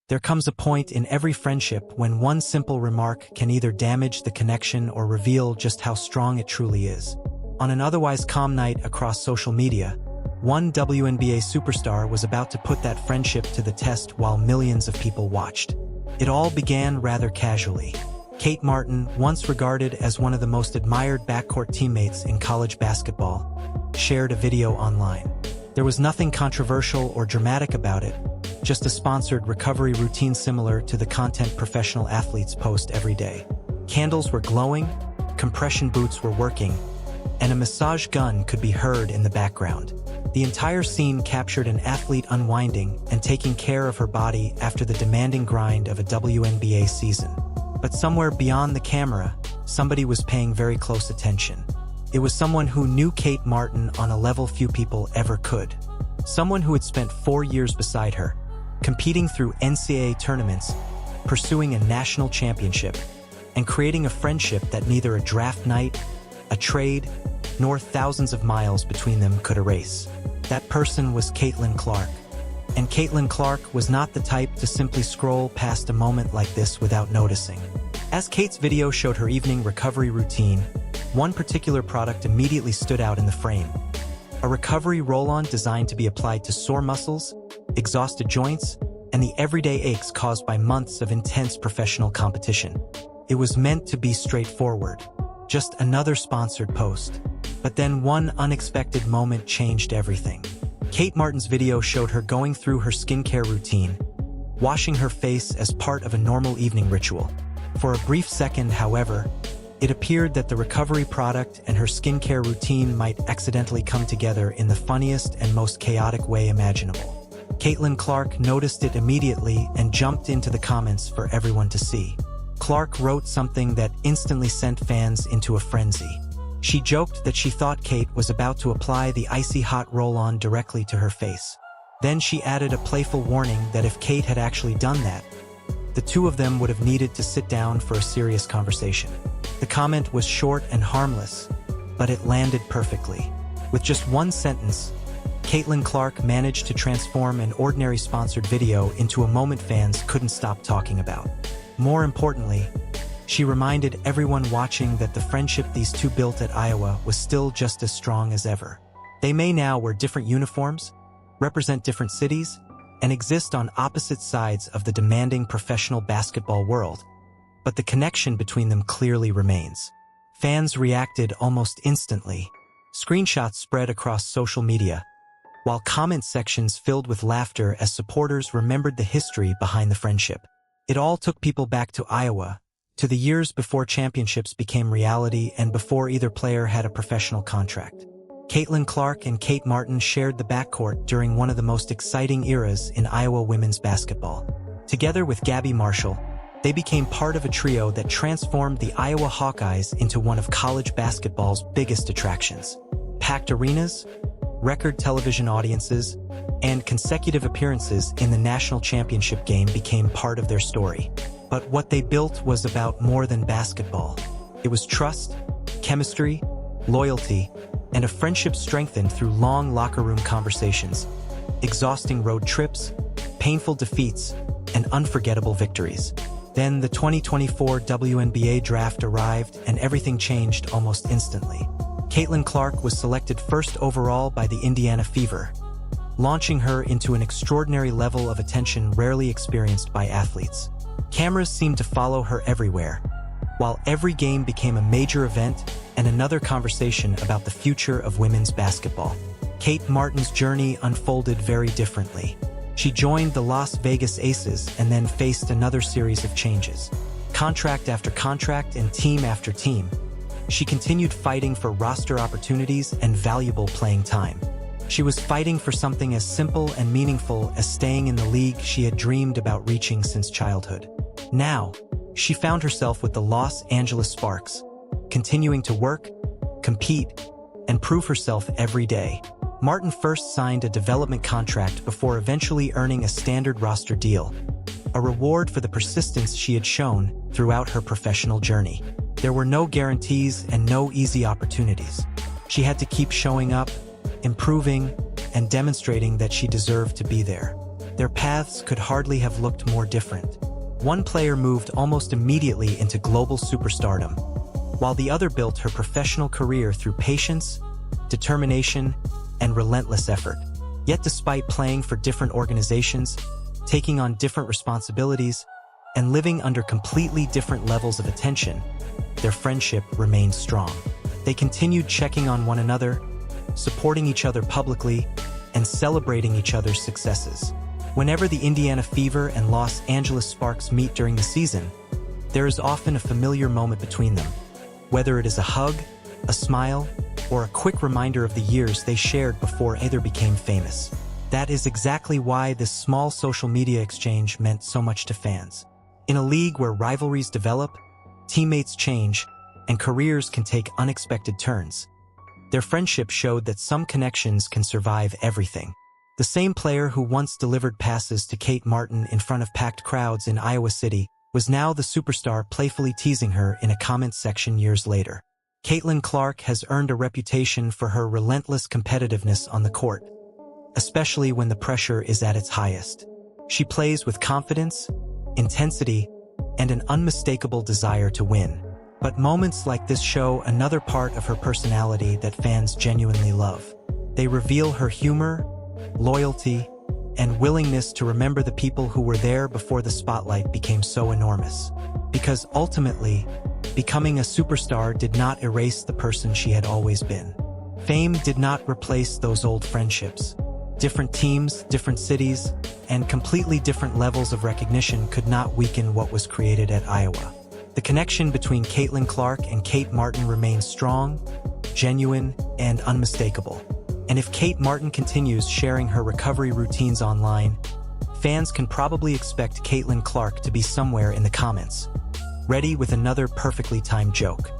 There comes a point in every friendship when one simple remark can either damage the connection or reveal just how strong it truly is. On an otherwise calm night across social media, one WNBA superstar was about to put that friendship to the test while millions of people watched. It all began rather casually. Kate Martin, once regarded as one of the most admired backcourt teammates in college basketball, shared a video online. There was nothing controversial or dramatic about it, just a sponsored recovery routine similar to the content professional athletes post every day. Candles were glowing, compression boots were working, and a massage gun could be heard in the background. The entire scene captured an athlete unwinding and taking care of her body after the demanding grind of a WNBA season. But somewhere beyond the camera, somebody was paying very close attention. It was someone who knew Kate Martin on a level few people ever could. Someone who had spent 4 years beside her, competing through NCAA tournaments, pursuing a national championship, and creating a friendship that neither a draft night, a trade, nor thousands of miles between them could erase. That person was Caitlin Clark. And Caitlin Clark was not the type to simply scroll past a moment like this without noticing. As Kate's video showed her evening recovery routine, one particular product immediately stood out in the frame. A recovery roll-on designed to be applied to sore muscles, exhausted joints, and the everyday aches caused by months of intense professional competition. It was meant to be straightforward, just another sponsored post. But then one unexpected moment changed everything. Kate Martin's video showed her going through her skincare routine, washing her face as part of a normal evening ritual. For a brief second, however, it appeared that the recovery product and her skincare routine might accidentally come together in the funniest and most chaotic way imaginable. Caitlin Clark noticed it immediately and jumped into the comments for everyone to see. Clark wrote something that instantly sent fans into a frenzy. She joked that she thought Kate was about to apply the icy hot roll-on directly to her face. Then she added a playful warning that if Kate had actually done that, the two of them would have needed to sit down for a serious conversation. The comment was short and harmless, but it landed perfectly. With just one sentence, Caitlin Clark managed to transform an ordinary sponsored video into a moment fans couldn't stop talking about. More importantly, she reminded everyone watching that the friendship these two built at Iowa was still just as strong as ever. They may now wear different uniforms, represent different cities, and exist on opposite sides of the demanding professional basketball world, but the connection between them clearly remains. Fans reacted almost instantly. Screenshots spread across social media, while comment sections filled with laughter as supporters remembered the history behind the friendship. It all took people back to Iowa, to the years before championships became reality and before either player had a professional contract. Caitlin Clark and Kate Martin shared the backcourt during one of the most exciting eras in Iowa women's basketball. Together with Gabby Marshall, they became part of a trio that transformed the Iowa Hawkeyes into one of college basketball's biggest attractions. Packed arenas, record television audiences, and consecutive appearances in the national championship game became part of their story. But what they built was about more than basketball. It was trust, chemistry, loyalty, and a friendship strengthened through long locker room conversations, exhausting road trips, painful defeats, and unforgettable victories. Then the 2024 WNBA draft arrived and everything changed almost instantly. Caitlin Clark was selected first overall by the Indiana Fever, launching her into an extraordinary level of attention rarely experienced by athletes. Cameras seemed to follow her everywhere, while every game became a major event and another conversation about the future of women's basketball. Kate Martin's journey unfolded very differently. She joined the Las Vegas Aces and then faced another series of changes. Contract after contract and team after team, she continued fighting for roster opportunities and valuable playing time. She was fighting for something as simple and meaningful as staying in the league she had dreamed about reaching since childhood. Now, she found herself with the Los Angeles Sparks, continuing to work, compete, and prove herself every day. Martin first signed a development contract before eventually earning a standard roster deal, a reward for the persistence she had shown throughout her professional journey. There were no guarantees and no easy opportunities. She had to keep showing up, improving, and demonstrating that she deserved to be there. their paths could hardly have looked more different. One player moved almost immediately into global superstardom, while the other built her professional career through patience, determination, and relentless effort. Yet despite playing for different organizations, taking on different responsibilities, and living under completely different levels of attention, their friendship remained strong. They continued checking on one another, supporting each other publicly, and celebrating each other's successes. Whenever the Indiana Fever and Los Angeles Sparks meet during the season, there is often a familiar moment between them. Whether it is a hug, a smile, or a quick reminder of the years they shared before either became famous. That is exactly why this small social media exchange meant so much to fans. In a league where rivalries develop, teammates change, and careers can take unexpected turns, their friendship showed that some connections can survive everything. The same player who once delivered passes to Kate Martin in front of packed crowds in Iowa City was now the superstar playfully teasing her in a comments section years later. Caitlin Clark has earned a reputation for her relentless competitiveness on the court, especially when the pressure is at its highest. She plays with confidence, intensity, and an unmistakable desire to win. But moments like this show another part of her personality that fans genuinely love. They reveal her humor, loyalty, and willingness to remember the people who were there before the spotlight became so enormous. Because ultimately, becoming a superstar did not erase the person she had always been. Fame did not replace those old friendships. Different teams, different cities, and completely different levels of recognition could not weaken what was created at Iowa. The connection between Caitlin Clark and Kate Martin remains strong, genuine, and unmistakable. And if Kate Martin continues sharing her recovery routines online, fans can probably expect Caitlin Clark to be somewhere in the comments, ready with another perfectly timed joke.